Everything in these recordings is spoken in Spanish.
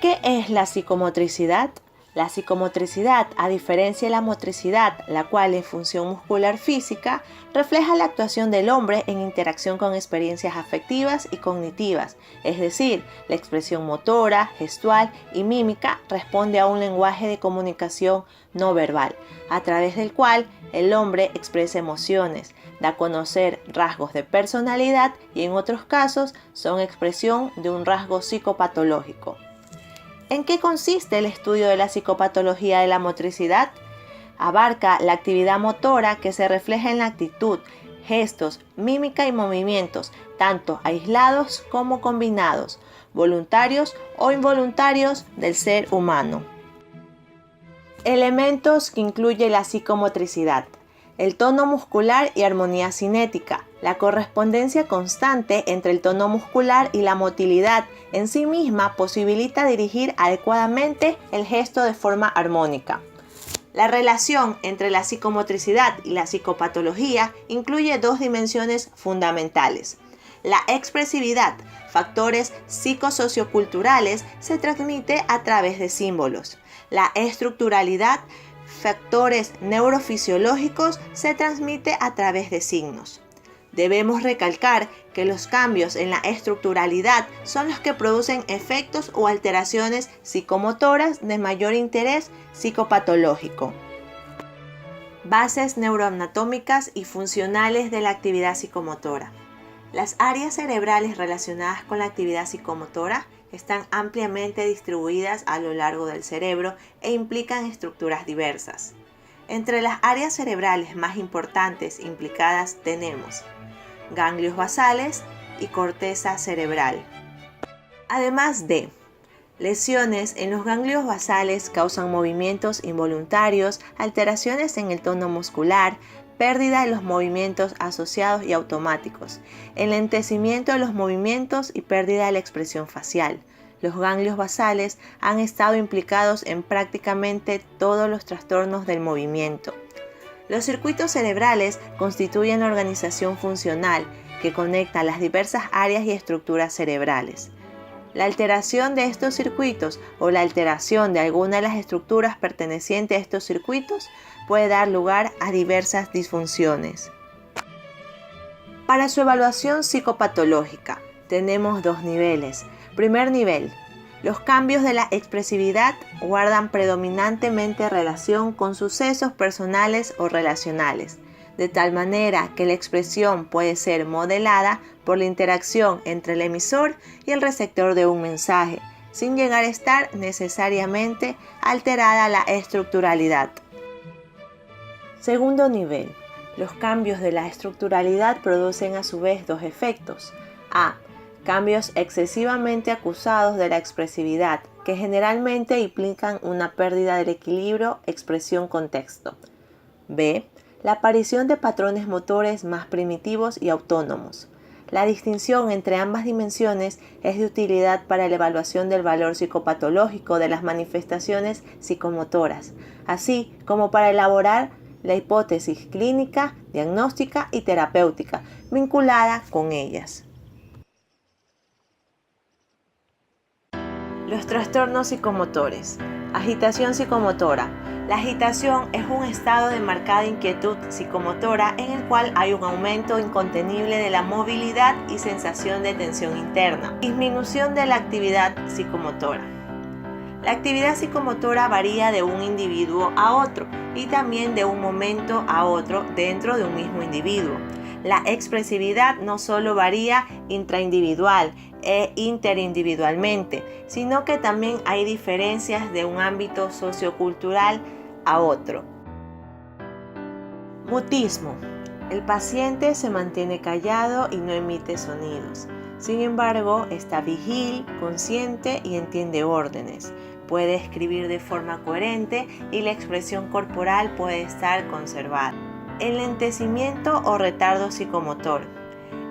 ¿Qué es la psicomotricidad? La psicomotricidad, a diferencia de la motricidad, la cual es función muscular física, refleja la actuación del hombre en interacción con experiencias afectivas y cognitivas, es decir, la expresión motora, gestual y mímica responde a un lenguaje de comunicación no verbal, a través del cual el hombre expresa emociones, da a conocer rasgos de personalidad y en otros casos son expresión de un rasgo psicopatológico. ¿En qué consiste el estudio de la psicopatología de la motricidad? Abarca la actividad motora que se refleja en la actitud, gestos, mímica y movimientos, tanto aislados como combinados, voluntarios o involuntarios del ser humano. Elementos que incluye la psicomotricidad: el tono muscular y armonía cinética, la correspondencia constante entre el tono muscular y la motilidad en sí misma posibilita dirigir adecuadamente el gesto de forma armónica. La relación entre la psicomotricidad y la psicopatología incluye dos dimensiones fundamentales. La expresividad, factores psicosocioculturales, se transmite a través de símbolos. La estructuralidad, factores neurofisiológicos, se transmite a través de signos. Debemos recalcar que los cambios en la estructuralidad son los que producen efectos o alteraciones psicomotoras de mayor interés psicopatológico. Bases neuroanatómicas y funcionales de la actividad psicomotora. Las áreas cerebrales relacionadas con la actividad psicomotora están ampliamente distribuidas a lo largo del cerebro e implican estructuras diversas. Entre las áreas cerebrales más importantes implicadas tenemos ganglios basales y corteza cerebral. Además de lesiones en los ganglios basales causan movimientos involuntarios, alteraciones en el tono muscular, pérdida de los movimientos asociados y automáticos, enlentecimiento de los movimientos y pérdida de la expresión facial. Los ganglios basales han estado implicados en prácticamente todos los trastornos del movimiento. Los circuitos cerebrales constituyen la organización funcional que conecta las diversas áreas y estructuras cerebrales. La alteración de estos circuitos o la alteración de alguna de las estructuras pertenecientes a estos circuitos puede dar lugar a diversas disfunciones. Para su evaluación psicopatológica tenemos dos niveles. Primer nivel: los cambios de la expresividad guardan predominantemente relación con sucesos personales o relacionales, de tal manera que la expresión puede ser modelada por la interacción entre el emisor y el receptor de un mensaje, sin llegar a estar necesariamente alterada la estructuralidad. Segundo nivel: los cambios de la estructuralidad producen a su vez dos efectos. A. Cambios excesivamente acusados de la expresividad, que generalmente implican una pérdida del equilibrio expresión-contexto. B. La aparición de patrones motores más primitivos y autónomos. La distinción entre ambas dimensiones es de utilidad para la evaluación del valor psicopatológico de las manifestaciones psicomotoras, así como para elaborar la hipótesis clínica, diagnóstica y terapéutica vinculada con ellas. Los trastornos psicomotores. Agitación psicomotora. La agitación es un estado de marcada inquietud psicomotora en el cual hay un aumento incontenible de la movilidad y sensación de tensión interna. Disminución de la actividad psicomotora. La actividad psicomotora varía de un individuo a otro y también de un momento a otro dentro de un mismo individuo. La expresividad no solo varía intraindividual e interindividualmente, sino que también hay diferencias de un ámbito sociocultural a otro. Mutismo. El paciente se mantiene callado y no emite sonidos. Sin embargo, está vigil, consciente y entiende órdenes. Puede escribir de forma coherente y la expresión corporal puede estar conservada. Enlentecimiento o retardo psicomotor.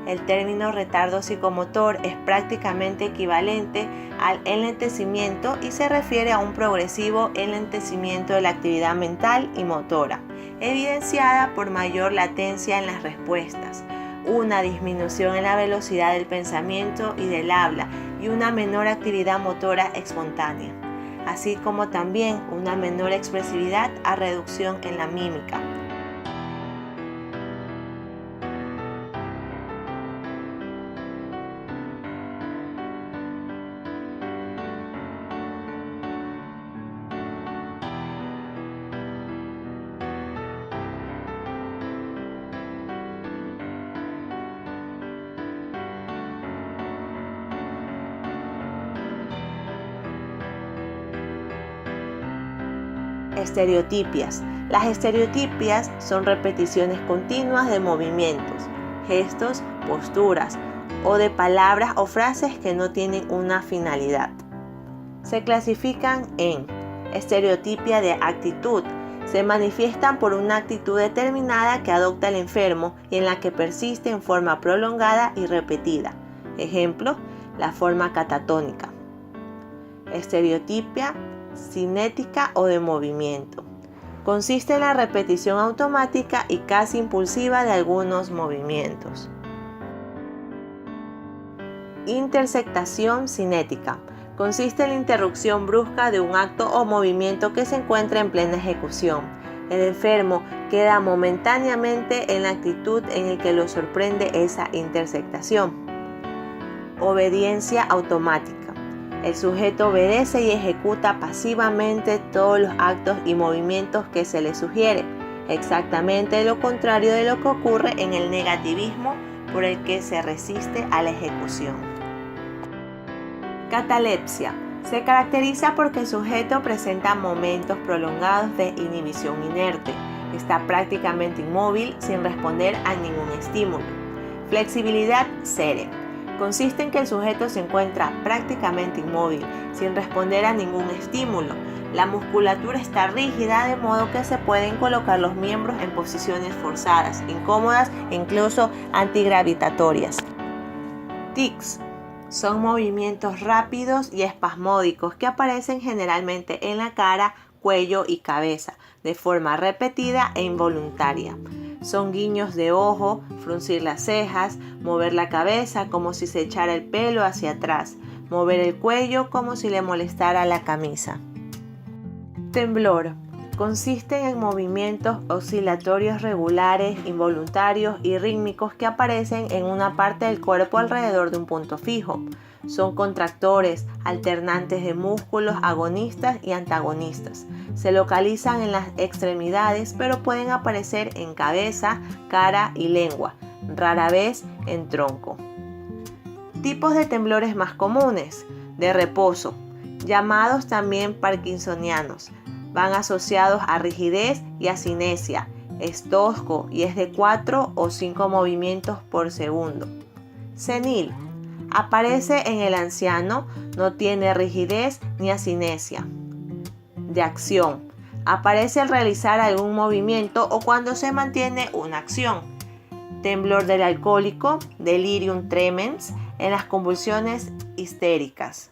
El término retardo psicomotor es prácticamente equivalente al enlentecimiento y se refiere a un progresivo enlentecimiento de la actividad mental y motora, evidenciada por mayor latencia en las respuestas, una disminución en la velocidad del pensamiento y del habla y una menor actividad motora espontánea, así como también una menor expresividad a reducción en la mímica. Estereotipias. Las estereotipias son repeticiones continuas de movimientos, gestos, posturas o de palabras o frases que no tienen una finalidad. Se clasifican en estereotipia de actitud. Se manifiestan por una actitud determinada que adopta el enfermo y en la que persiste en forma prolongada y repetida. Ejemplo, la forma catatónica. Estereotipia cinética o de movimiento. Consiste en la repetición automática y casi impulsiva de algunos movimientos. Intersectación cinética. Consiste en la interrupción brusca de un acto o movimiento que se encuentra en plena ejecución. El enfermo queda momentáneamente en la actitud en la que lo sorprende esa intersectación. Obediencia automática. El sujeto obedece y ejecuta pasivamente todos los actos y movimientos que se le sugiere, exactamente lo contrario de lo que ocurre en el negativismo por el que se resiste a la ejecución. Catalepsia. Se caracteriza porque el sujeto presenta momentos prolongados de inhibición inerte, está prácticamente inmóvil sin responder a ningún estímulo. Flexibilidad cero. Consiste en que el sujeto se encuentra prácticamente inmóvil, sin responder a ningún estímulo. La musculatura está rígida, de modo que se pueden colocar los miembros en posiciones forzadas, incómodas e incluso antigravitatorias. Tics. Son movimientos rápidos y espasmódicos que aparecen generalmente en la cara, cuello y cabeza, de forma repetida e involuntaria. Son guiños de ojo, fruncir las cejas, mover la cabeza como si se echara el pelo hacia atrás, mover el cuello como si le molestara la camisa. Temblor. Consisten en movimientos oscilatorios regulares, involuntarios y rítmicos que aparecen en una parte del cuerpo alrededor de un punto fijo. Son contractores, alternantes de músculos agonistas y antagonistas. Se localizan en las extremidades, pero pueden aparecer en cabeza, cara y lengua, rara vez en tronco. Tipos de temblores más comunes: de reposo, llamados también parkinsonianos. Van asociados a rigidez y a cinesia. Es tosco y es de 4 o 5 movimientos por segundo. Senil. Aparece en el anciano, no tiene rigidez ni acinesia. De acción. Aparece al realizar algún movimiento o cuando se mantiene una acción. Temblor del alcohólico, delirium tremens, en las convulsiones histéricas.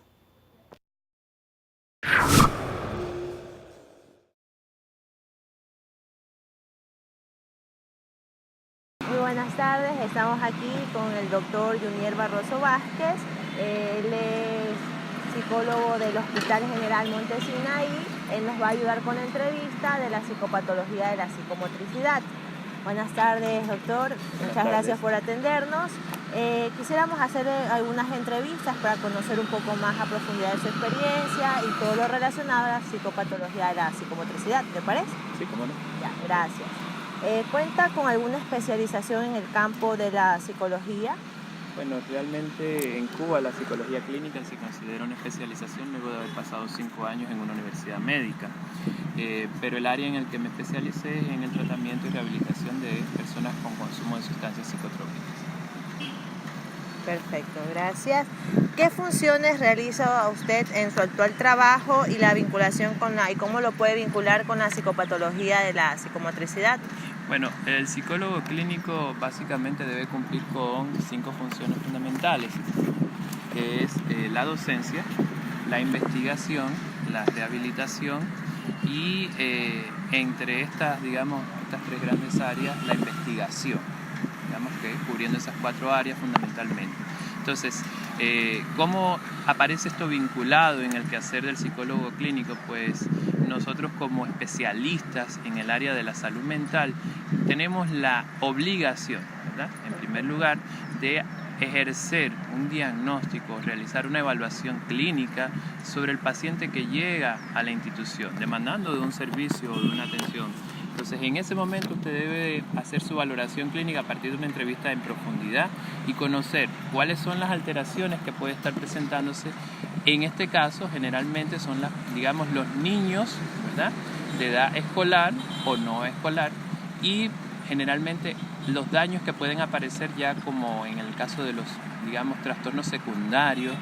Muy buenas tardes, estamos aquí con el doctor Junier Barroso Vázquez. Él es psicólogo del Hospital General Monte Sinaí. Él nos va a ayudar con la entrevista de la psicopatología de la psicomotricidad. Buenas tardes, doctor. Muchas gracias por atendernos. Quisiéramos hacer algunas entrevistas para conocer un poco más a profundidad de su experiencia y todo lo relacionado a la psicopatología de la psicomotricidad. ¿Te parece? Sí, cómo no. Ya, gracias. ¿Cuenta con alguna especialización en el campo de la psicología? Bueno, realmente en Cuba la psicología clínica se considera una especialización luego de haber pasado 5 años en una universidad médica. Pero el área en el que me especialicé es en el tratamiento y rehabilitación de personas con consumo de sustancias psicotrópicas. Perfecto, gracias. ¿Qué funciones realiza usted en su actual trabajo y la vinculación y cómo lo puede vincular con la psicopatología de la psicomotricidad? Bueno, el psicólogo clínico básicamente debe cumplir con 5 funciones fundamentales, que es la docencia, la investigación, la rehabilitación y entre estas 3 grandes áreas, la investigación, digamos que cubriendo esas 4 áreas fundamentalmente. Entonces, ¿Cómo aparece esto vinculado en el quehacer del psicólogo clínico? Pues nosotros como especialistas en el área de la salud mental tenemos la obligación, ¿verdad?, en primer lugar, de ejercer un diagnóstico, realizar una evaluación clínica sobre el paciente que llega a la institución, demandando de un servicio o de una atención. Entonces, en ese momento usted debe hacer su valoración clínica a partir de una entrevista en profundidad y conocer cuáles son las alteraciones que puede estar presentándose. En este caso, generalmente son los niños, ¿verdad?, de edad escolar o no escolar, y generalmente los daños que pueden aparecer ya como en el caso de los, trastornos secundarios.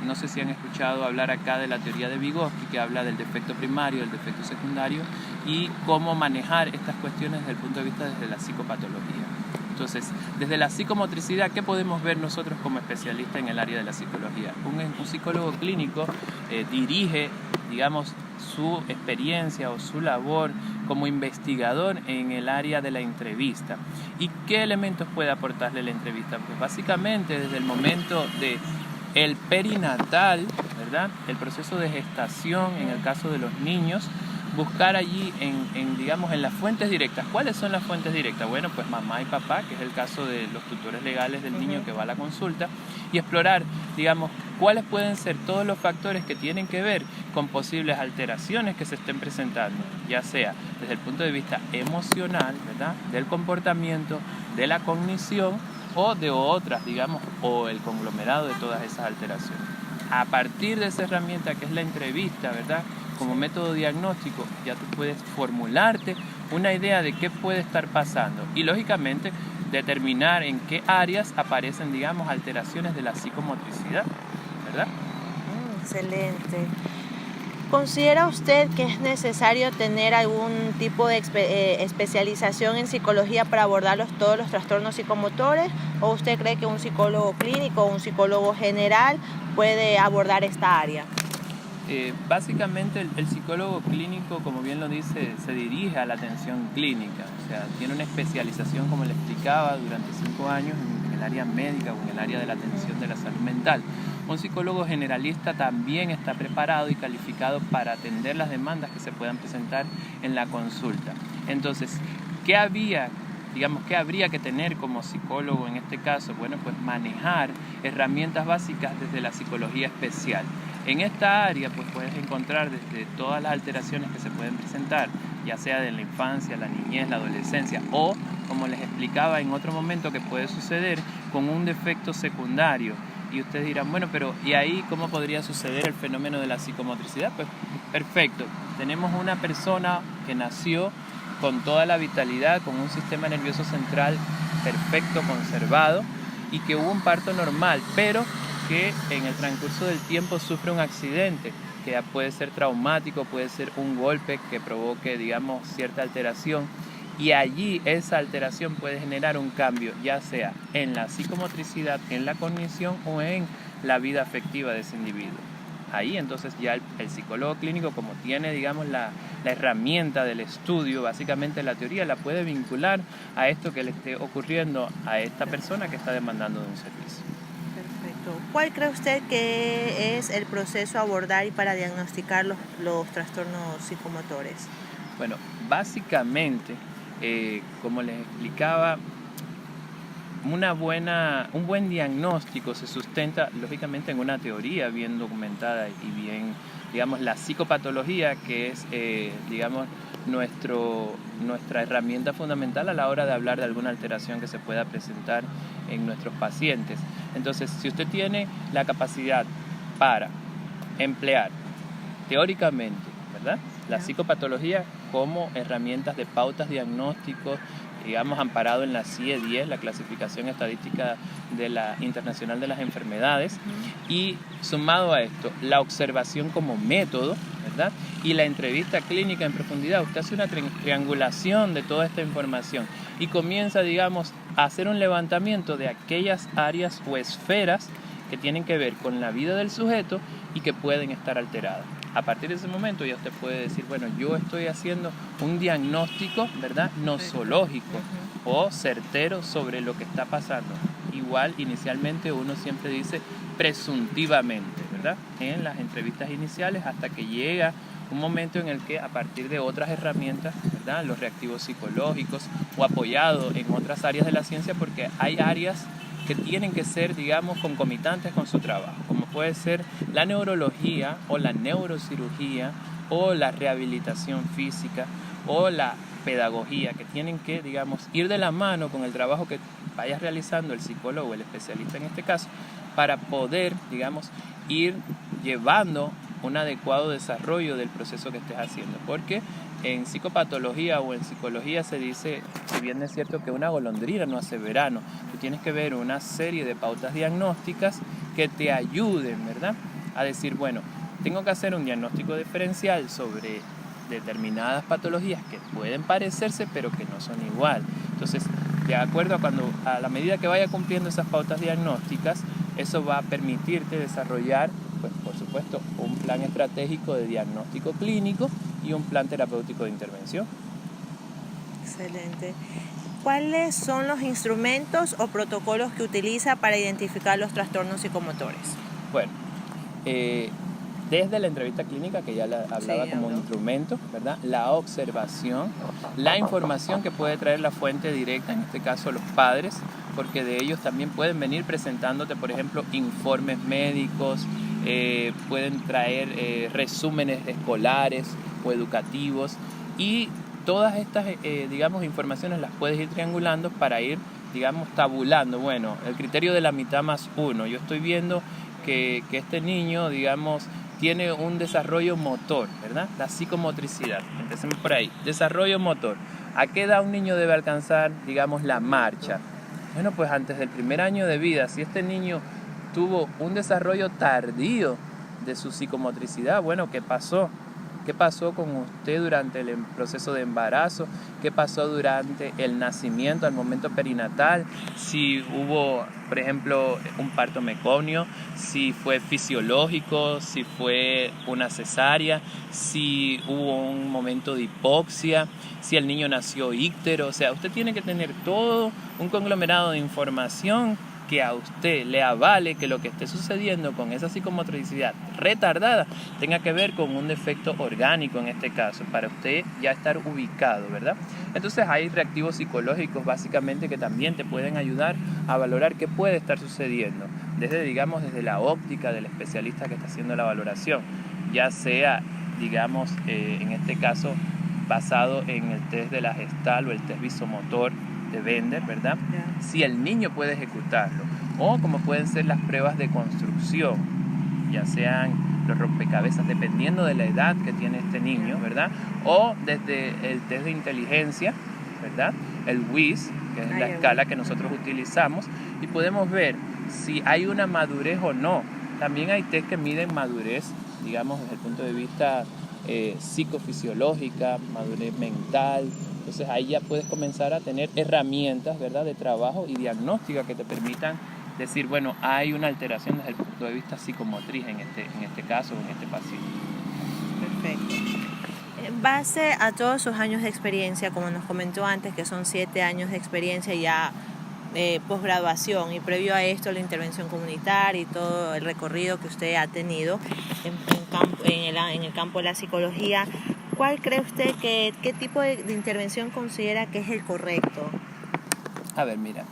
No sé si han escuchado hablar acá de la teoría de Vygotsky, que habla del defecto primario, del defecto secundario, y cómo manejar estas cuestiones desde el punto de vista desde la psicopatología. Entonces, desde la psicomotricidad, ¿qué podemos ver nosotros como especialistas en el área de la psicología? Un psicólogo clínico dirige, su experiencia o su labor como investigador en el área de la entrevista. ¿Y qué elementos puede aportarle la entrevista? Pues básicamente desde el momento de el perinatal, ¿verdad?, el proceso de gestación en el caso de los niños, buscar allí en las fuentes directas. ¿Cuáles son las fuentes directas? Bueno, pues mamá y papá, que es el caso de los tutores legales del niño que va a la consulta, y explorar, cuáles pueden ser todos los factores que tienen que ver con posibles alteraciones que se estén presentando, ya sea desde el punto de vista emocional, ¿verdad?, del comportamiento, de la cognición o de otras, o el conglomerado de todas esas alteraciones. A partir de esa herramienta que es la entrevista, ¿verdad?, como método diagnóstico, ya tú puedes formularte una idea de qué puede estar pasando y, lógicamente, determinar en qué áreas aparecen, alteraciones de la psicomotricidad, ¿verdad? Excelente. ¿Considera usted que es necesario tener algún tipo de especialización en psicología para abordar todos los trastornos psicomotores? ¿O usted cree que un psicólogo clínico o un psicólogo general puede abordar esta área? Básicamente el psicólogo clínico, como bien lo dice, se dirige a la atención clínica, o sea, tiene una especialización, como le explicaba, durante 5 años en el área médica o en el área de la atención de la salud mental. Un psicólogo generalista también está preparado y calificado para atender las demandas que se puedan presentar en la consulta. Entonces, ¿qué habría que tener como psicólogo en este caso? Bueno, pues manejar herramientas básicas desde la psicología especial. En esta área pues puedes encontrar desde todas las alteraciones que se pueden presentar, ya sea de la infancia, la niñez, la adolescencia, o, como les explicaba en otro momento, que puede suceder con un defecto secundario. Y ustedes dirán, bueno, pero ¿y ahí cómo podría suceder el fenómeno de la psicomotricidad? Pues perfecto, tenemos una persona que nació con toda la vitalidad, con un sistema nervioso central perfecto, conservado, y que hubo un parto normal, pero que en el transcurso del tiempo sufre un accidente, que ya puede ser traumático, puede ser un golpe que provoque, cierta alteración, y allí esa alteración puede generar un cambio, ya sea en la psicomotricidad, en la cognición o en la vida afectiva de ese individuo. Ahí entonces ya el psicólogo clínico, como tiene, la herramienta del estudio, básicamente la teoría, la puede vincular a esto que le esté ocurriendo a esta persona que está demandando de un servicio. Perfecto. ¿Cuál cree usted que es el proceso a abordar y para diagnosticar los trastornos psicomotores? Bueno, básicamente, como les explicaba, un buen diagnóstico se sustenta lógicamente en una teoría bien documentada y bien, la psicopatología, que es, nuestra herramienta fundamental a la hora de hablar de alguna alteración que se pueda presentar en nuestros pacientes. Entonces, si usted tiene la capacidad para emplear teóricamente, ¿verdad?, la psicopatología como herramientas de pautas diagnósticos, amparado en la CIE-10, la clasificación estadística de la Internacional de las Enfermedades, y sumado a esto, la observación como método, ¿verdad?, y la entrevista clínica en profundidad. Usted hace una triangulación de toda esta información y comienza, a hacer un levantamiento de aquellas áreas o esferas que tienen que ver con la vida del sujeto y que pueden estar alteradas. A partir de ese momento ya usted puede decir, bueno, yo estoy haciendo un diagnóstico, ¿verdad?, nosológico o certero sobre lo que está pasando. igual inicialmente uno siempre dice presuntivamente, ¿verdad? En las entrevistas iniciales, hasta que llega un momento en el que, a partir de otras herramientas, ¿verdad?, los reactivos psicológicos o apoyado en otras áreas de la ciencia, porque hay áreas que tienen que ser, digamos, concomitantes con su trabajo, como puede ser la neurología o la neurocirugía o la rehabilitación física o la pedagogía, que tienen que, digamos, ir de la mano con el trabajo que vaya realizando el psicólogo o el especialista en este caso, para poder, digamos, ir llevando un adecuado desarrollo del proceso que estés haciendo. Porque en psicopatología o en psicología se dice, si bien es cierto que una golondrina no hace verano, tú tienes que ver una serie de pautas diagnósticas que te ayuden, ¿verdad?, a decir, bueno, tengo que hacer un diagnóstico diferencial sobre determinadas patologías que pueden parecerse pero que no son igual. Entonces, de acuerdo a la medida que vaya cumpliendo esas pautas diagnósticas, eso va a permitirte desarrollar, pues, por supuesto, un plan estratégico de diagnóstico clínico y un plan terapéutico de intervención. Excelente. ¿Cuáles son los instrumentos o protocolos que utiliza para identificar los trastornos psicomotores? Bueno, desde la entrevista clínica, que ya la hablaba como instrumento, ¿verdad?, la observación, la información que puede traer la fuente directa, en este caso los padres, porque de ellos también pueden venir presentándote, por ejemplo, informes médicos, pueden traer resúmenes escolares o educativos, y todas estas, digamos, informaciones las puedes ir triangulando para ir, digamos, tabulando. Bueno, el criterio de la mitad más uno. Yo estoy viendo que este niño, digamos, tiene un desarrollo motor, ¿verdad? La psicomotricidad. Empecemos por ahí. Desarrollo motor. ¿A qué edad un niño debe alcanzar, digamos, la marcha? Bueno, pues antes del primer año de vida. Si este niño tuvo un desarrollo tardío de su psicomotricidad, bueno, ¿qué pasó? ¿Qué pasó con usted durante el proceso de embarazo? ¿Qué pasó durante el nacimiento, al momento perinatal? Si hubo, por ejemplo, un parto mecónio, si fue fisiológico, si fue una cesárea, si hubo un momento de hipoxia, si el niño nació íctero. O sea, usted tiene que tener todo un conglomerado de información que a usted le avale que lo que esté sucediendo con esa psicomotricidad retardada tenga que ver con un defecto orgánico en este caso, para usted ya estar ubicado, ¿verdad? Entonces hay reactivos psicológicos básicamente que también te pueden ayudar a valorar qué puede estar sucediendo, desde la óptica del especialista que está haciendo la valoración, ya sea, digamos, en este caso basado en el test de la Gestalt o el test visomotor de Bender, ¿verdad? Si el niño puede ejecutarlo, o como pueden ser las pruebas de construcción, ya sean los rompecabezas, dependiendo de la edad que tiene este niño, ¿verdad? O desde el test de inteligencia, ¿verdad?, el WIS, que es la escala que nosotros utilizamos, y podemos ver si hay una madurez o no. También hay test que miden madurez, digamos, desde el punto de vista psicofisiológica, madurez mental. Entonces ahí ya puedes comenzar a tener herramientas, ¿verdad?, de trabajo y diagnóstica que te permitan decir, bueno, hay una alteración desde el punto de vista psicomotriz en este caso, en este paciente. Perfecto. En base a todos sus años de experiencia, como nos comentó antes, que son 7 años de experiencia ya posgraduación, y previo a esto la intervención comunitaria y todo el recorrido que usted ha tenido en el campo de la psicología, ¿cuál cree usted qué tipo de intervención considera que es el correcto? A ver, mira,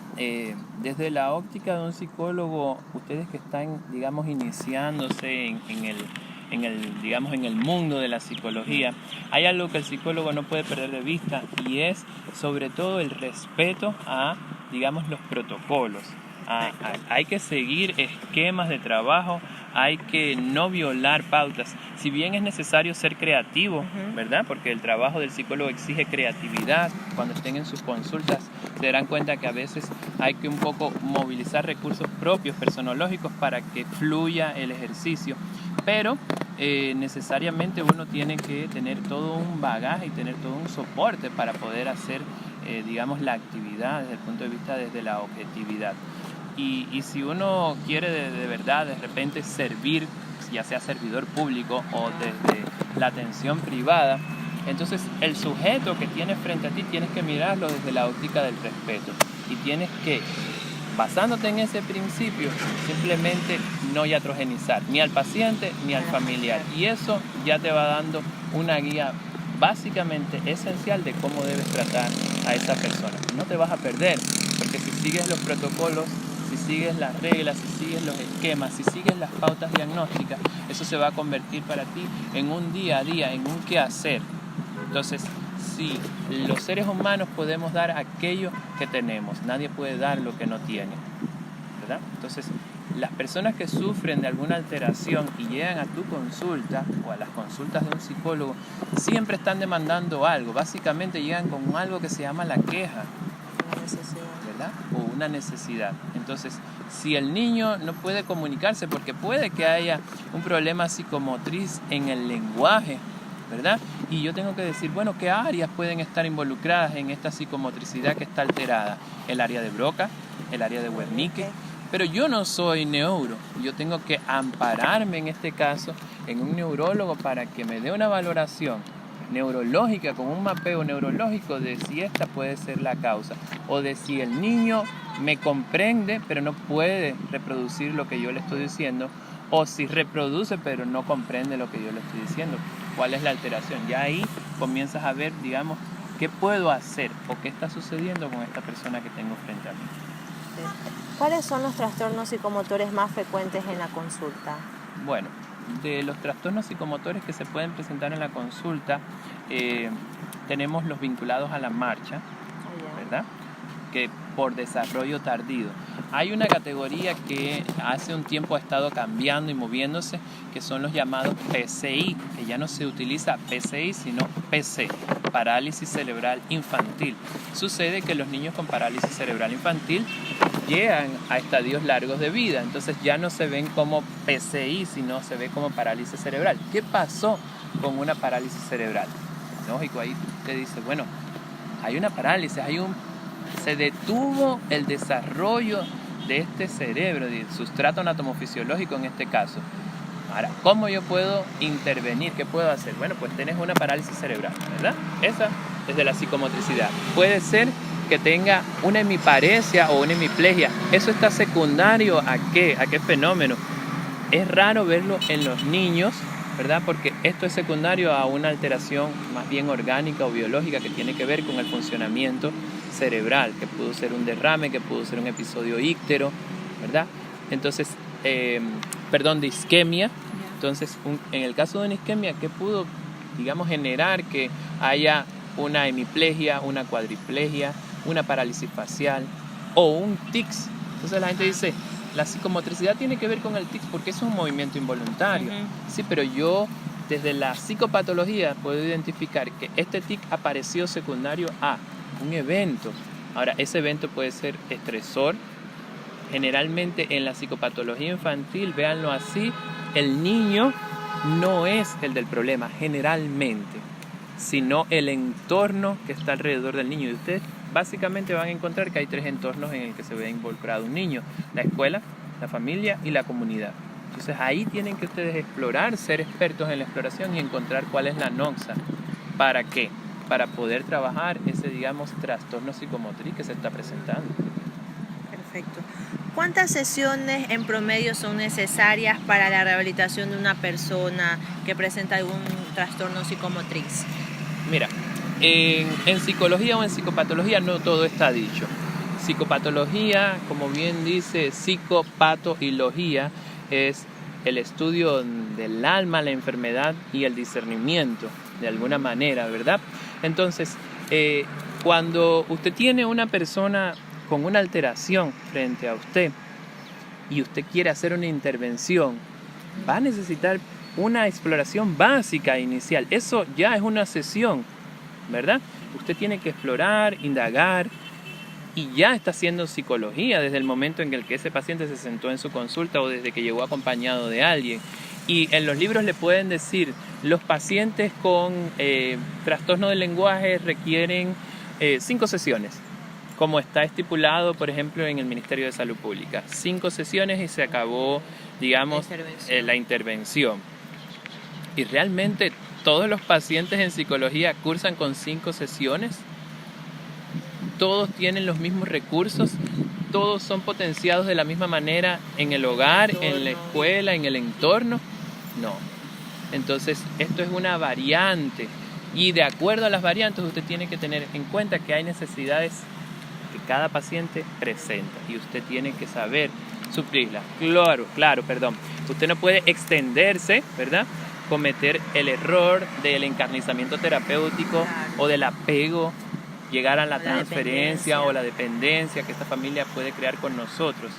desde la óptica de un psicólogo, ustedes que están, digamos, iniciándose en el mundo de la psicología, hay algo que el psicólogo no puede perder de vista, y es sobre todo el respeto a, digamos, los protocolos. Hay que seguir esquemas de trabajo, hay que no violar pautas. Si bien es necesario ser creativo, ¿verdad?, porque el trabajo del psicólogo exige creatividad, cuando estén en sus consultas se darán cuenta que a veces hay que un poco movilizar recursos propios, personológicos, para que fluya el ejercicio. Pero necesariamente uno tiene que tener todo un bagaje y tener todo un soporte para poder hacer, digamos, la actividad desde el punto de vista desde la objetividad. Y si uno quiere de verdad, de repente, servir, ya sea servidor público o desde la atención privada, entonces el sujeto que tienes frente a ti tienes que mirarlo desde la óptica del respeto, y tienes que basándote en ese principio, simplemente no iatrogenizar ni al paciente ni al familiar. Y eso ya te va dando una guía básicamente esencial de cómo debes tratar a esa persona. No te vas a perder, porque si sigues los protocolos, si sigues las reglas, si sigues los esquemas, si sigues las pautas diagnósticas, eso se va a convertir para ti en un día a día, en un quehacer. Entonces, sí, los seres humanos podemos dar aquello que tenemos, nadie puede dar lo que no tiene, ¿verdad? Entonces, las personas que sufren de alguna alteración y llegan a tu consulta o a las consultas de un psicólogo, siempre están demandando algo, básicamente llegan con algo que se llama la queja, Una necesidad. ¿verdad? O una necesidad. Entonces, si el niño no puede comunicarse porque puede que haya un problema psicomotriz en el lenguaje, ¿verdad? Y yo tengo que decir, bueno, ¿qué áreas pueden estar involucradas en esta psicomotricidad que está alterada? El área de Broca, el área de Wernicke. Pero yo no soy neuro, yo tengo que ampararme en este caso en un neurólogo para que me dé una valoración neurológica con un mapeo neurológico de si esta puede ser la causa o de si el niño me comprende pero no puede reproducir lo que yo le estoy diciendo, o si reproduce pero no comprende lo que yo le estoy diciendo, cuál es la alteración. Ya ahí comienzas a ver, digamos, qué puedo hacer o qué está sucediendo con esta persona que tengo frente a mí. ¿Cuáles son los trastornos psicomotores más frecuentes en la consulta? Bueno, de los trastornos psicomotores que se pueden presentar en la consulta, tenemos los vinculados a la marcha, ¿verdad? Que por desarrollo tardío. Hay una categoría que hace un tiempo ha estado cambiando y moviéndose, que son los llamados PCI, que ya no se utiliza PCI, sino PC, parálisis cerebral infantil. Sucede que los niños con parálisis cerebral infantil llegan a estadios largos de vida, entonces ya no se ven como PCI, sino se ve como parálisis cerebral. ¿Qué pasó con una parálisis cerebral? Lógico, ahí te dice, bueno, hay una parálisis, se detuvo el desarrollo de este cerebro, del sustrato anatomofisiológico en este caso. Ahora, ¿cómo yo puedo intervenir? ¿Qué puedo hacer? Bueno, pues tenés una parálisis cerebral, ¿verdad? Esa es de la psicomotricidad. Puede ser que tenga una hemiparesia o una hemiplegia. Eso está secundario ¿a qué? ¿A qué fenómeno? Es raro verlo en los niños, ¿verdad? Porque esto es secundario a una alteración más bien orgánica o biológica que tiene que ver con el funcionamiento cerebral, que pudo ser un derrame, que pudo ser un episodio íctero, ¿verdad? Entonces, de isquemia. Entonces, en el caso de una isquemia, ¿qué pudo, digamos, generar que haya una hemiplegia, una cuadriplegia, una parálisis facial o un tics? Entonces la gente dice, la psicomotricidad tiene que ver con el tics porque es un movimiento involuntario. Sí, pero yo desde la psicopatología puedo identificar que este tic apareció secundario a un evento. Ahora, ese evento puede ser estresor. Generalmente en la psicopatología infantil, véanlo así, el niño no es el del problema, generalmente, sino el entorno que está alrededor del niño. Y ustedes básicamente van a encontrar que hay 3 entornos en el que se ve involucrado un niño: la escuela, la familia y la comunidad. Entonces ahí tienen que ustedes explorar, ser expertos en la exploración y encontrar cuál es la noxa. ¿Para qué? Para poder trabajar ese, digamos, trastorno psicomotriz que se está presentando. Perfecto. ¿Cuántas sesiones en promedio son necesarias para la rehabilitación de una persona que presenta algún trastorno psicomotriz? Mira, en psicología o en psicopatología no todo está dicho. Psicopatología, como bien dice, psicopatología es el estudio del alma, la enfermedad y el discernimiento, de alguna manera, ¿verdad? Entonces, cuando usted tiene una persona con una alteración frente a usted y usted quiere hacer una intervención, va a necesitar una exploración básica inicial. Eso ya es una sesión, ¿verdad? Usted tiene que explorar, indagar, y ya está haciendo psicología desde el momento en que ese paciente se sentó en su consulta o desde que llegó acompañado de alguien. Y en los libros le pueden decir, los pacientes con trastorno del lenguaje requieren 5 sesiones, como está estipulado, por ejemplo, en el Ministerio de Salud Pública. 5 sesiones y se acabó, digamos, la intervención. Y realmente todos los pacientes en psicología cursan con 5 sesiones. Todos tienen los mismos recursos. todos son potenciados de la misma manera en el hogar, en la escuela, en el entorno. No. Entonces, esto es una variante. Y de acuerdo a las variantes, usted tiene que tener en cuenta que hay necesidades que cada paciente presenta y usted tiene que saber suplirlas. Claro, Usted no puede extenderse, ¿verdad? Cometer el error del encarnizamiento terapéutico o del apego, llegar a la transferencia o la dependencia que esta familia puede crear con nosotros.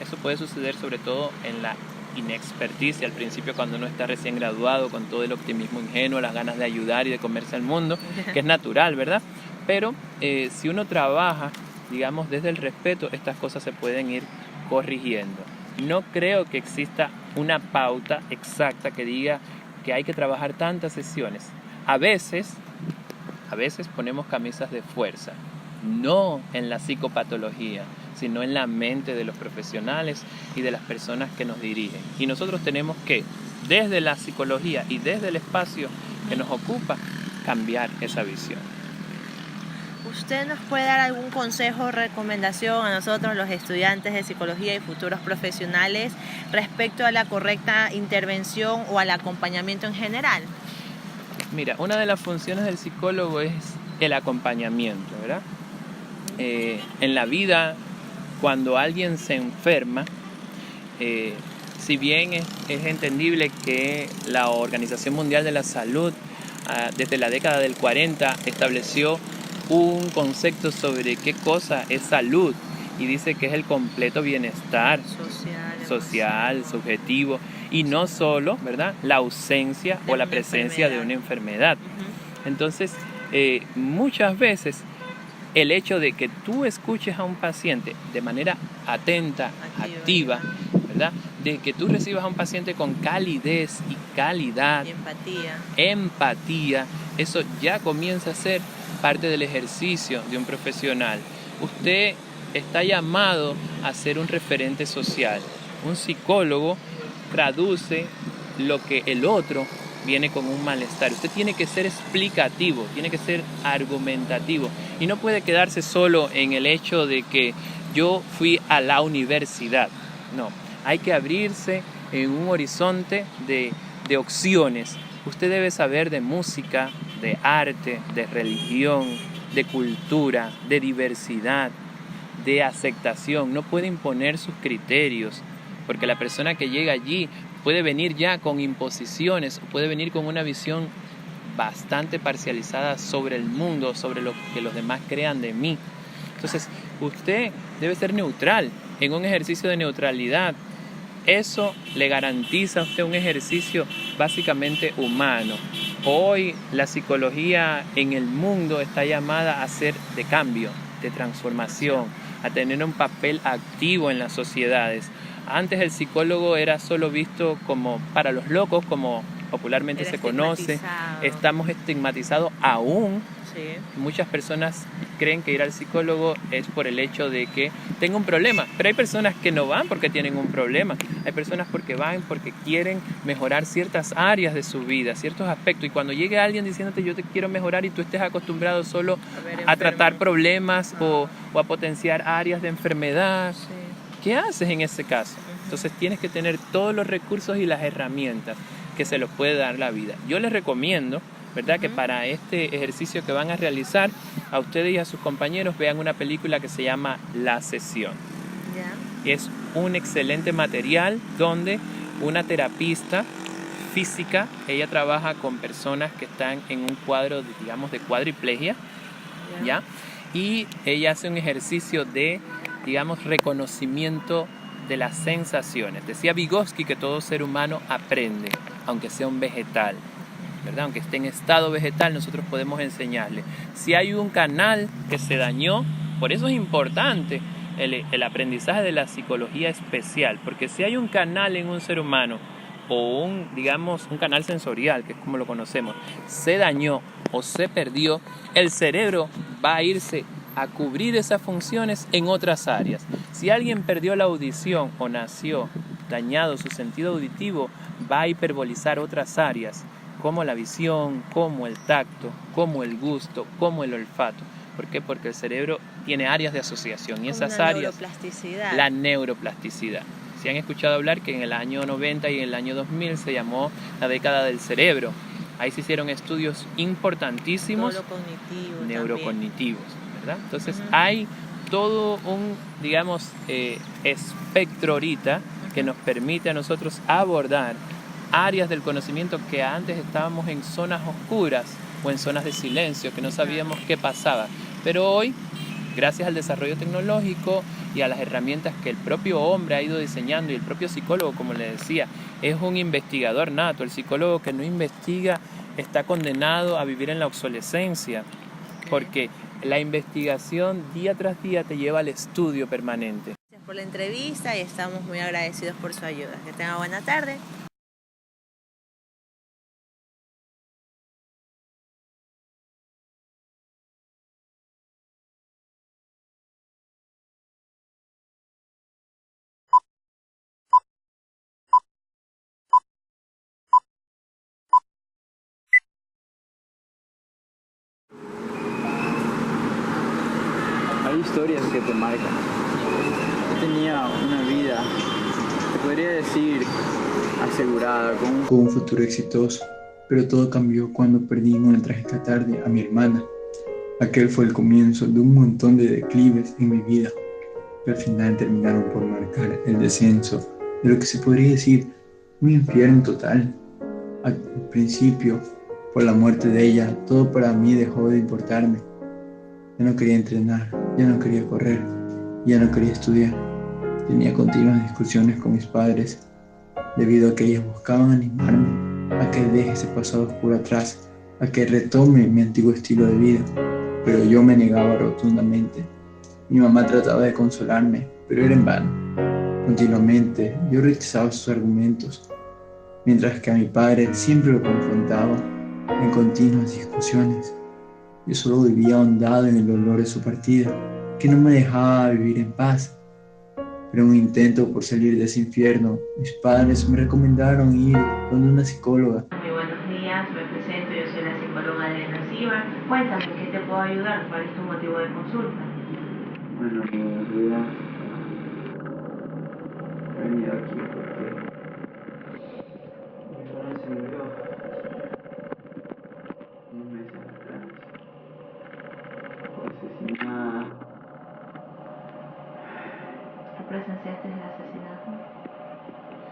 Eso puede suceder sobre todo en la inexperticia al principio, cuando uno está recién graduado con todo el optimismo ingenuo, las ganas de ayudar y de comerse al mundo, que es natural, ¿verdad? Pero si uno trabaja, digamos, desde el respeto, estas cosas se pueden ir corrigiendo. No creo que exista una pauta exacta que diga que hay que trabajar tantas sesiones. A veces ponemos camisas de fuerza, no en la psicopatología, sino en la mente de los profesionales y de las personas que nos dirigen. Y nosotros tenemos que, desde la psicología y desde el espacio que nos ocupa, cambiar esa visión. ¿Usted nos puede dar algún consejo o recomendación a nosotros, los estudiantes de psicología y futuros profesionales, respecto a la correcta intervención o al acompañamiento en general? Mira, una de las funciones del psicólogo es el acompañamiento, ¿verdad? En la vida, cuando alguien se enferma, si bien es entendible que la Organización Mundial de la Salud, desde la década del 40, estableció un concepto sobre qué cosa es salud y dice que es el completo bienestar social, subjetivo, y no solo, ¿verdad?, la ausencia o la presencia de una enfermedad. Entonces, muchas veces el hecho de que tú escuches a un paciente de manera atenta, activa, ¿verdad?, de que tú recibas a un paciente con calidez y calidad, empatía, eso ya comienza a ser parte del ejercicio de un profesional. Usted está llamado a ser un referente social. Un psicólogo traduce lo que el otro viene con un malestar. Usted tiene que ser explicativo, tiene que ser argumentativo y no puede quedarse solo en el hecho de que yo fui a la universidad. No, hay que abrirse en un horizonte de opciones. Usted debe saber de música, de arte, de religión, de cultura, de diversidad, de aceptación. No puede imponer sus criterios, porque la persona que llega allí puede venir ya con imposiciones, puede venir con una visión bastante parcializada sobre el mundo, sobre lo que los demás crean de mí. Entonces, usted debe ser neutral, en un ejercicio de neutralidad. Eso le garantiza a usted un ejercicio básicamente humano. Hoy la psicología en el mundo está llamada a ser de cambio, de transformación, a tener un papel activo en las sociedades. Antes el psicólogo era solo visto como para los locos, como popularmente se conoce. Estamos estigmatizados aún. Sí. Muchas personas creen que ir al psicólogo es por el hecho de que tengo un problema, pero hay personas que no van porque tienen un problema, hay personas porque van porque quieren mejorar ciertas áreas de su vida, ciertos aspectos, y cuando llegue alguien diciéndote yo te quiero mejorar y tú estés acostumbrado solo a tratar problemas o a potenciar áreas de enfermedad, sí. ¿Qué haces en ese caso? Entonces tienes que tener todos los recursos y las herramientas que se los puede dar la vida. Yo les recomiendo, ¿verdad?, que para este ejercicio que van a realizar, a ustedes y a sus compañeros vean una película que se llama La Sesión. Es un excelente material donde una terapista física, ella trabaja con personas que están en un cuadro, digamos, de cuadriplegia, ¿ya? Y ella hace un ejercicio de, digamos, reconocimiento de las sensaciones. Decía Vygotsky que todo ser humano aprende, aunque sea un vegetal, ¿verdad? Aunque esté en estado vegetal, nosotros podemos enseñarle. Si hay un canal que se dañó, por eso es importante el aprendizaje de la psicología especial, porque si hay un canal en un ser humano, o un canal sensorial, que es como lo conocemos, se dañó o se perdió, el cerebro va a irse a cubrir esas funciones en otras áreas. Si alguien perdió la audición o nació dañado su sentido auditivo, va a hiperbolizar otras áreas, como la visión, como el tacto, como el gusto, como el olfato. ¿Por qué? Porque el cerebro tiene áreas de asociación y esas Una áreas, neuroplasticidad. la neuroplasticidad. Si han escuchado hablar que en el año 90 y en el año 2000 se llamó la década del cerebro. Ahí se hicieron estudios importantísimos neurocognitivos, ¿verdad? Entonces hay todo un, digamos, espectro ahorita que nos permite a nosotros abordar áreas del conocimiento que antes estábamos en zonas oscuras o en zonas de silencio, que no sabíamos qué pasaba. Pero hoy, gracias al desarrollo tecnológico y a las herramientas que el propio hombre ha ido diseñando, y el propio psicólogo, como le decía, es un investigador nato. El psicólogo que no investiga está condenado a vivir en la obsolescencia, porque la investigación día tras día te lleva al estudio permanente. Gracias por la entrevista y estamos muy agradecidos por su ayuda. Que tenga buena tarde. Hay historias que te marcan. Yo tenía una vida, te podría decir, asegurada, con un futuro exitoso, pero todo cambió cuando perdí en una trágica tarde a mi hermana. Aquel fue el comienzo de un montón de declives en mi vida, que al final terminaron por marcar el descenso de lo que se podría decir un infierno total. Al principio, por la muerte de ella, todo para mí dejó de importarme. Ya no quería entrenar, ya no quería correr, ya no quería estudiar. Tenía continuas discusiones con mis padres, debido a que ellos buscaban animarme a que deje ese pasado oscuro atrás, a que retome mi antiguo estilo de vida, pero yo me negaba rotundamente. Mi mamá trataba de consolarme, pero era en vano. Continuamente yo rechazaba sus argumentos, mientras que a mi padre siempre lo confrontaba en continuas discusiones. Yo solo vivía ahondado en el dolor de su partida, que no me dejaba vivir en paz. Pero en un intento por salir de ese infierno, mis padres me recomendaron ir con una psicóloga. Muy buenos días, me presento, yo soy la psicóloga Adriana Silva. Cuéntame, ¿qué te puedo ayudar? ¿Cuál es tu motivo de consulta? Bueno, en realidad he venido aquí porque mi hermana se murió unos meses atrás. Fue asesinada. ¿Tú presenciaste el asesinato?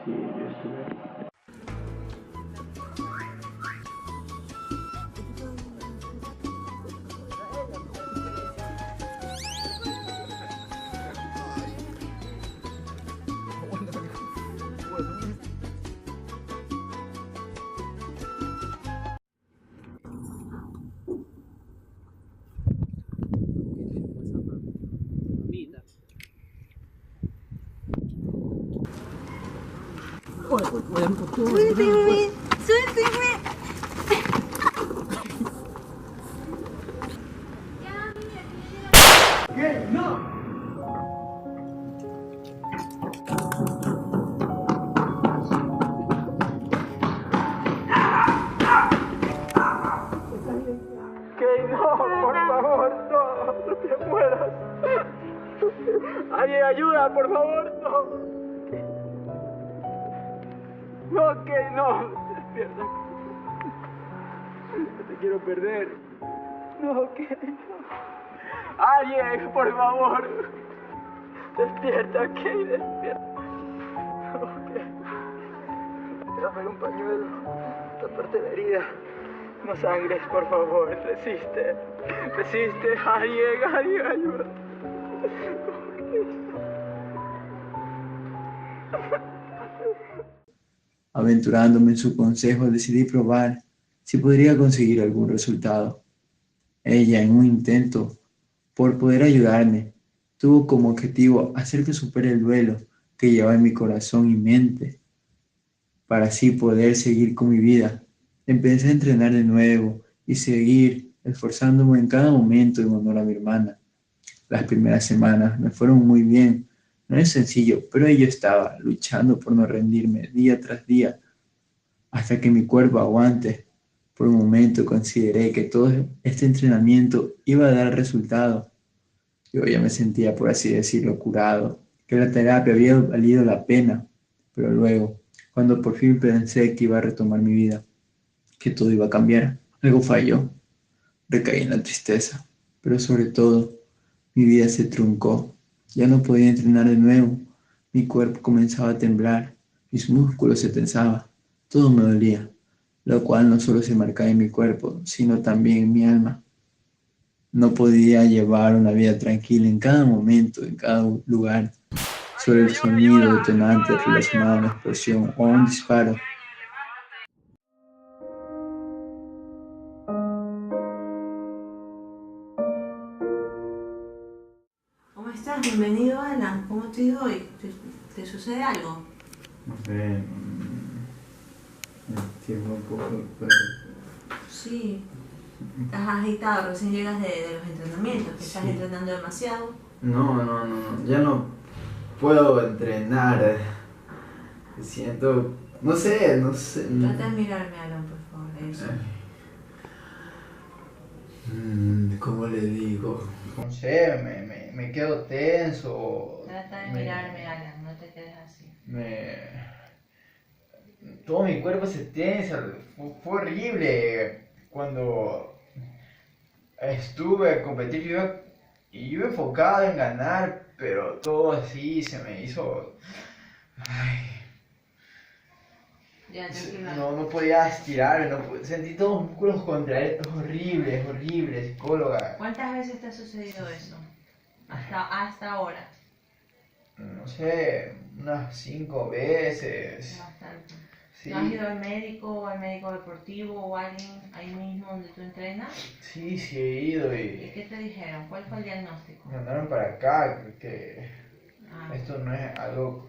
Sí, yo estuve ahí. ¡Suélteme! ¡Suélteme! ¿Qué? ¡No! ¡Que no! ¡Por favor, no! ¡No te mueras! ¡Alguien ayuda, por favor! ¡No! ¡No, que no! Despierta. No te quiero perder. No, que no. ¡Alguien, por favor! Despierta, Kay, despierta. No, Kay. Tráeme un pañuelo. Taparte la herida. No sangres, por favor. Resiste. Resiste. Alguien, ayuda. Aventurándome en su consejo, decidí probar si podría conseguir algún resultado. Ella, en un intento por poder ayudarme, tuvo como objetivo hacer que supere el duelo que llevaba en mi corazón y mente, para así poder seguir con mi vida. Empecé a entrenar de nuevo y seguir esforzándome en cada momento en honor a mi hermana. Las primeras semanas me fueron muy bien. No es sencillo, pero yo estaba luchando por no rendirme día tras día hasta que mi cuerpo aguante. Por un momento consideré que todo este entrenamiento iba a dar resultado. Yo ya me sentía, por así decirlo, curado, que la terapia había valido la pena. Pero luego, cuando por fin pensé que iba a retomar mi vida, que todo iba a cambiar, algo falló. Recaí en la tristeza, pero sobre todo, mi vida se truncó. Ya no podía entrenar de nuevo. Mi cuerpo comenzaba a temblar, mis músculos se tensaban, todo me dolía, lo cual no solo se marcaba en mi cuerpo, sino también en mi alma. No podía llevar una vida tranquila en cada momento, en cada lugar, sobre el sonido detonante relacionado a una explosión o a un disparo. ¿Cómo estás? Bienvenido, Alan. ¿Cómo te ha ido hoy? ¿Te sucede algo? No sé, me tiembla un poco el cuerpo. Sí. Estás agitado, recién llegas de los entrenamientos, que estás Sí. entrenando demasiado. No, ya no puedo entrenar. Siento, no sé. Trata de mirarme, Alan, por favor. Eso. ¿Cómo le digo? No sé, me quedo tenso. Trata de mirarme, Alan, no te quedes así. Todo mi cuerpo se tensa. Fue horrible cuando estuve a competir. Yo iba enfocado en ganar, pero todo así se me hizo. Ay, Ya, tranquilo. no podía estirarme, sentí todos los músculos contraídos. Es horrible, psicóloga. ¿Cuántas veces te ha sucedido eso? Hasta ahora. No sé, unas 5 veces. Bastante. Sí, ¿No has ido al médico deportivo o alguien ahí mismo donde tú entrenas? sí he ido ¿Y y qué te dijeron? ¿Cuál fue el diagnóstico? me mandaron para acá, que Ah, esto no es algo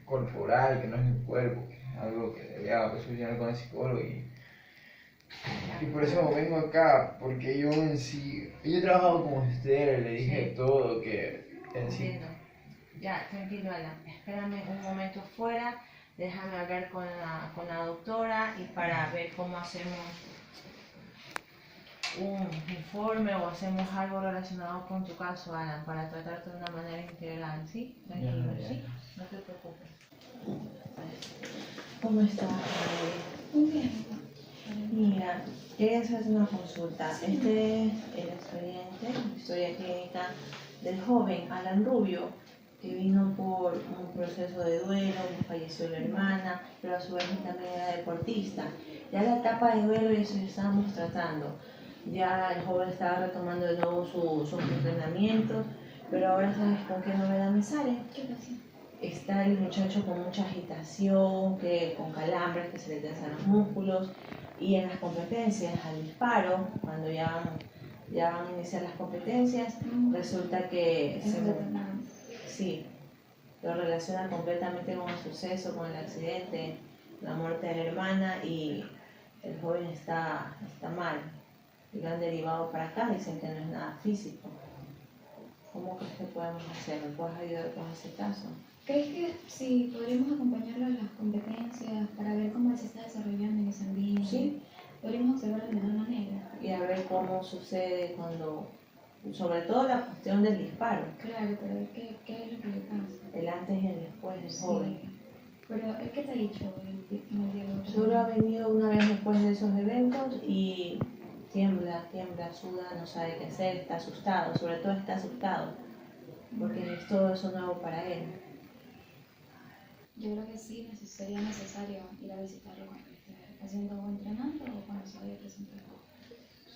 corporal, que no es mi cuerpo, que es algo que debía solucionar con el psicólogo y por eso vengo acá, porque yo he trabajado con usted, le dije Sí. todo, que en sí. entiendo. Ya, tranquilo, Alan. Espérame un momento fuera. Déjame hablar con la doctora y para ver cómo hacemos un informe o hacemos algo relacionado con tu caso, Alan, para tratarte de una manera integral, ¿sí? Tranquilo, Ya. ¿sí? No te preocupes. ¿Cómo estás, Mari? Muy bien. Mira, quería hacerte una consulta. Este es el expediente, la historia clínica del joven Alan Rubio, que vino por un proceso de duelo, le falleció la hermana, pero a su vez él también era deportista. Ya la etapa de duelo ya se estábamos tratando. Ya el joven estaba retomando de nuevo sus entrenamientos, pero ahora sabes con qué novedad me sale. ¿Qué pasa? Está el muchacho con mucha agitación, con calambres, que se le tensan los músculos, y en las competencias, al disparo, cuando ya van a iniciar las competencias, resulta que sí, lo relaciona completamente con el suceso, con el accidente, la muerte de la hermana, y el joven está mal. Y lo han derivado para acá, dicen que no es nada físico. ¿Cómo crees que podemos hacer? ¿Me puedes ayudar con ese caso? ¿Crees que si podríamos acompañarlo a las competencias para ver cómo él se está desarrollando en ese ambiente? Sí. Podríamos observarlo de mejor manera. Y a ver cómo sucede sobre todo la cuestión del disparo, Claro, pero ¿qué es lo que le pasa? el antes y el después del joven. Sí. Pero, ¿qué te ha dicho el diálogo? Solo ha venido una vez después de esos eventos y tiembla, suda, no sabe qué hacer, está asustado, sobre todo está asustado, porque es todo eso nuevo para él. Yo creo que sí, sería necesario ir a visitarlo cuando esté haciendo o entrenando o cuando se vaya a presentar.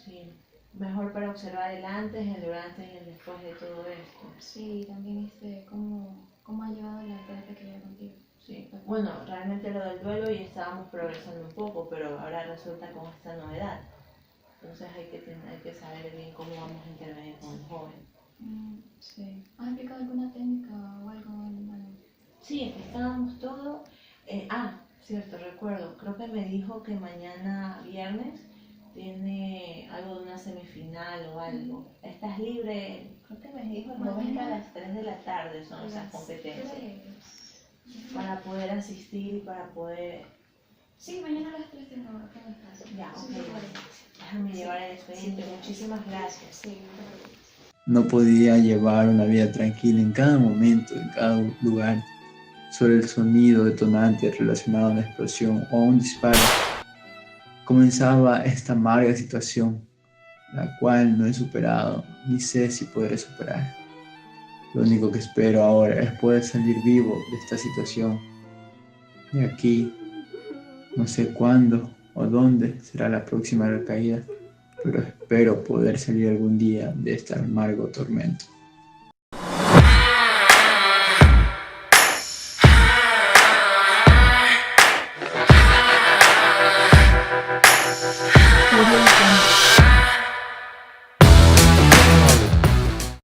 Sí, mejor para observar el antes, el durante y el después de todo esto. Sí, también cómo ha llevado la terapia que lleva contigo. Sí, bueno, realmente lo del duelo y estábamos progresando un poco, pero ahora resulta con esta novedad. Entonces hay que saber bien cómo vamos a intervenir con el joven. Sí. ¿Has aplicado alguna técnica o algo en mano? Sí, estábamos todo. Cierto, recuerdo. Creo que me dijo que mañana viernes tiene algo de una semifinal o algo. ¿Estás libre? Creo que me dijo el joven que a las 3 de la tarde son esas competencias. Para poder asistir y para poder Sí, mañana a las 3 tengo espacio. Ya, Sí, ok. se puede. Déjame llevar el expediente. Muchísimas gracias. Sí, no te preocupes. No podía llevar una vida tranquila en cada momento, en cada lugar. Solo el sonido detonante relacionado a una explosión o a un disparo. Comenzaba esta amarga situación, la cual no he superado, ni sé si podré superar. Lo único que espero ahora es poder salir vivo de esta situación. Y aquí, no sé cuándo o dónde será la próxima recaída, pero espero poder salir algún día de este amargo tormento.